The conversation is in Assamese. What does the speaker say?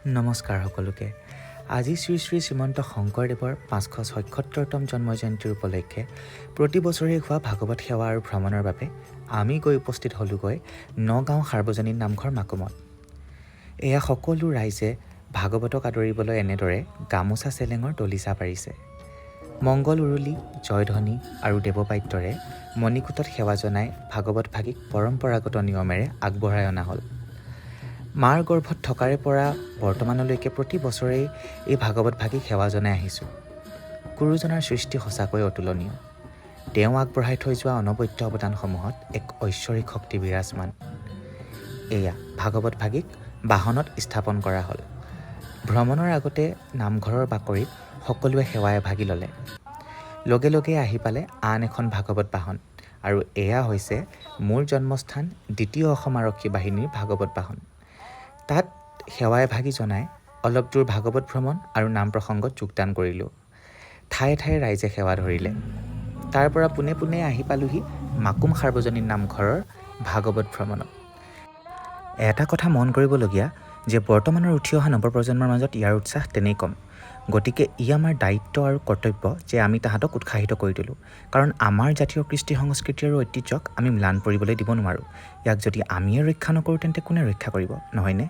নমস্কাৰ সকলোকে। আজি শ্ৰী শ্ৰী শ্ৰীমন্ত শংকৰদেৱৰ 576তম জন্মজয়ন্তীৰ উপলক্ষে প্ৰতি বছৰে হোৱা ভাগৱত সেৱা আৰু ভ্ৰমণৰ বাবে আমি গৈ উপস্থিত হ'লোগৈ নগাঁও সাৰ্বজনীন নামঘৰ মাকুমত। এয়া সকলো ৰাইজে ভাগৱতক আদৰিবলৈ এনেদৰে গামোচা চেলেঙৰ দলিচা পাৰিছে। মংগল উৰুলি, জয়ধ্বনি আৰু দেৱবাদ্যৰে মণিকূটত সেৱা জনাই ভাগৱত ভাগিক পৰম্পৰাগত নিয়মেৰে আগবঢ়াই অনা হ'ল। মাৰ গৰ্ভত থকাৰে পৰা বৰ্তমানলৈকে প্ৰতি বছৰেই এই ভাগৱত ভাগিক সেৱা জনাই আহিছোঁ। গুৰুজনাৰ সৃষ্টি সঁচাকৈ অতুলনীয়। তেওঁ আগবঢ়াই থৈ যোৱা অনবদ্য অৱদানসমূহত এক ঐশ্বৰিক শক্তি বিৰাজমান। এয়া ভাগৱত ভাগিক বাহনত স্থাপন কৰা হ'ল। ভ্ৰমণৰ আগতে নামঘৰৰ বাকৰিত সকলোৱে সেৱাই ভাগি ল'লে। লগে লগে আহি পালে আন এখন ভাগৱত বাহন, আৰু এয়া হৈছে মোৰ জন্মস্থান দ্বিতীয় অসম আৰক্ষী বাহিনীৰ ভাগৱত বাহন। তাত সেৱাই ভাগি জনাই অলপ দূৰ ভাগৱত ভ্ৰমণ আৰু নাম প্ৰসংগত যোগদান কৰিলোঁ। ঠায়ে ঠায়ে ৰাইজে সেৱা ধৰিলে। তাৰ পৰা পোনে পোনে আহি পালোহি মাকুম সাৰ্বজনীন নামঘৰৰ ভাগৱত ভ্ৰমণত। এটা কথা মন কৰিবলগীয়া যে বৰ্তমানৰ উঠি অহা নৱপ্ৰজন্মৰ মাজত ইয়াৰ উৎসাহ তেনেই কম। গতিকে ই আমাৰ দায়িত্ব আৰু কৰ্তব্য যে আমি তাহাঁতক উৎসাহিত কৰি তোলোঁ। কাৰণ আমাৰ জাতীয় কৃষ্টি সংস্কৃতি আৰু ঐতিহ্যক আমি ম্লান পৰিবলৈ দিব নোৱাৰোঁ। ইয়াক যদি আমিয়ে ৰক্ষা নকৰোঁ তেন্তে কোনে ৰক্ষা কৰিব, নহয়নে?